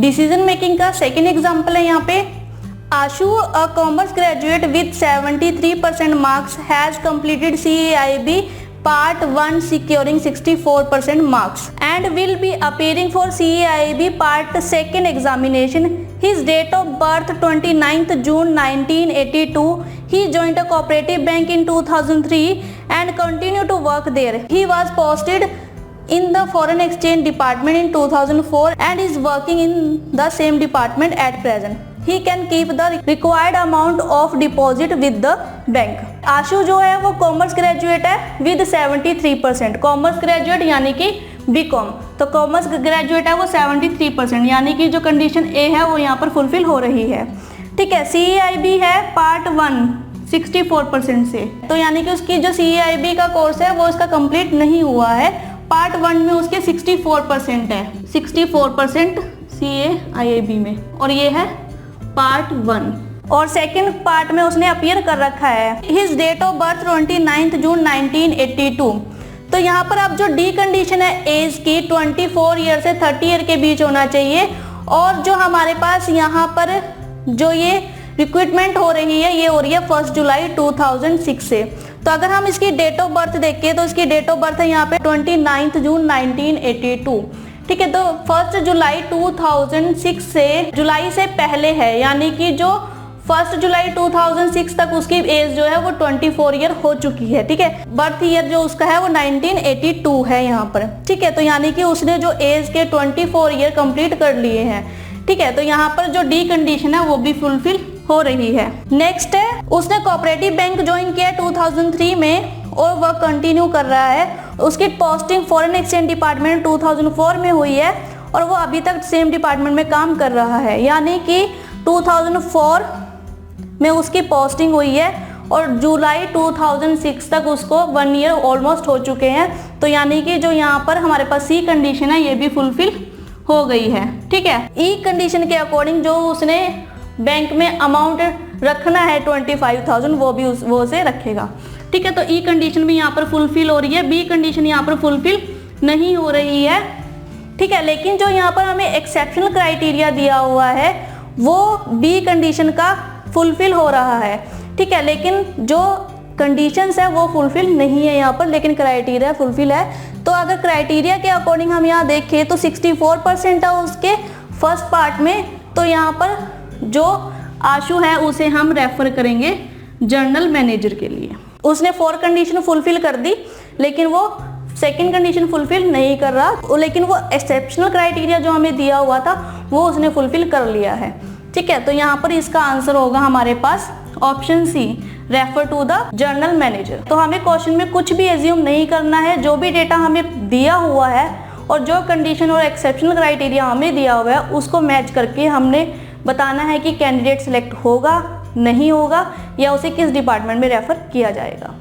Decision making का second example है यहाँ पे, Ashu a commerce graduate with 73% marks has completed CAIB Part 1 securing 64% marks and will be appearing for CAIB Part 2 examination. His date of birth 29th June 1982. He joined a cooperative bank in 2003 and continued to work there. He was posted in the foreign exchange department in 2004 and is working in the same department at present. He can keep the required amount of deposit with the bank. आशु जो है वो commerce graduate है with 73%, commerce graduate यानी कि BCom, तो commerce graduate है वो 73%, यानी कि जो कंडीशन ए है वो यहाँ पर फुलफिल हो रही है। ठीक है, CAIB है पार्ट 1 64% से, तो यानी कि उसकी जो CAIB का कोर्स है वो इसका कंप्लीट नहीं हुआ है। पार्ट 1 में उसके 64% है, 64% CAIB में, और ये है पार्ट 1। और सेकंड पार्ट में उसने अपीयर कर रखा है। हिज डेट ऑफ बर्थ 29 जून 1982। तो यहाँ पर अब जो डी कंडीशन है एज की 24 ईयर से 30 ईयर के बीच होना चाहिए, और जो हमारे पास यहाँ पर जो ये रिक्रूटमेंट हो रही है ये हो रही है 1 जुलाई 2006 से। तो अगर हम इसकी डेट ऑफ बर्थ देखें तो इसकी डेट ऑफ बर्थ है यहाँ पे 29 जून 1982। ठीक है, तो 1 जुलाई 2006 से जुलाई से पहले है, यानी कि जो 1 जुलाई 2006 तक उसकी एज जो है वो 24 ईयर हो चुकी है। ठीक है, बर्थ ईयर जो उसका है वो 1982 है यहाँ पर। ठीक है, तो यानी कि उसने जो एज के 24 ईयर कंप्लीट कर लिए हैं। ठीक है, तो यहाँ पर जो डी कंडीशन है वो भी फुलफिल हो रही है। नेक्स्ट है, उसने कोऑपरेटिव बैंक ज्वाइन किया 2003 में और वह कंटिन्यू कर रहा है। उसकी पोस्टिंग फॉरेन एक्सचेंज डिपार्टमेंट 2004 में हुई है और वो अभी तक सेम डिपार्टमेंट में काम कर रहा है, यानी कि 2004 में उसकी पोस्टिंग हुई है और जुलाई 2006 तक उसको 1 ईयर ऑलमोस्ट हो चुके हैं। तो यानी कि जो यहाँ पर हमारे पास सी कंडीशन है ये भी फुलफिल हो गई है। ठीक है, ई कंडीशन के अकॉर्डिंग जो उसने बैंक में अमाउंट रखना है 25,000 वो भी वो से रखेगा। ठीक है, तो ई कंडीशन भी यहाँ पर फुलफिल हो रही है, बी कंडीशन यहाँ पर फुलफिल नहीं हो रही है। ठीक है, लेकिन जो यहाँ पर हमें एक्सेप्शनल क्राइटेरिया दिया हुआ है वो बी कंडीशन का फुलफिल हो रहा है। ठीक है, लेकिन जो कंडीशंस है वो फुलफिल नहीं है यहाँ पर, लेकिन क्राइटेरिया फुलफिल है। तो अगर क्राइटेरिया के अकॉर्डिंग हम यहाँ देखें तो 64% है उसके फर्स्ट पार्ट में, तो यहाँ पर जो आशु है उसे हम रेफर करेंगे जर्नल मैनेजर के लिए। उसने 4 कंडीशन फुलफिल कर दी, लेकिन वो सेकंड कंडीशन फुलफिल नहीं कर रहा, लेकिन वो एक्सेप्शनल क्राइटेरिया जो हमें दिया हुआ था वो उसने फुलफिल कर लिया है। ठीक है, तो यहाँ पर इसका आंसर होगा हमारे पास option C, refer to the general manager. तो हमें क्वेश्चन में कुछ भी एज्यूम नहीं करना है, जो भी डेटा हमें दिया हुआ है और जो कंडीशन और एक्सेप्शनल क्राइटेरिया हमें दिया हुआ है उसको मैच करके हमने बताना है कि कैंडिडेट सिलेक्ट होगा, नहीं होगा, या उसे किस डिपार्टमेंट में रेफर किया जाएगा।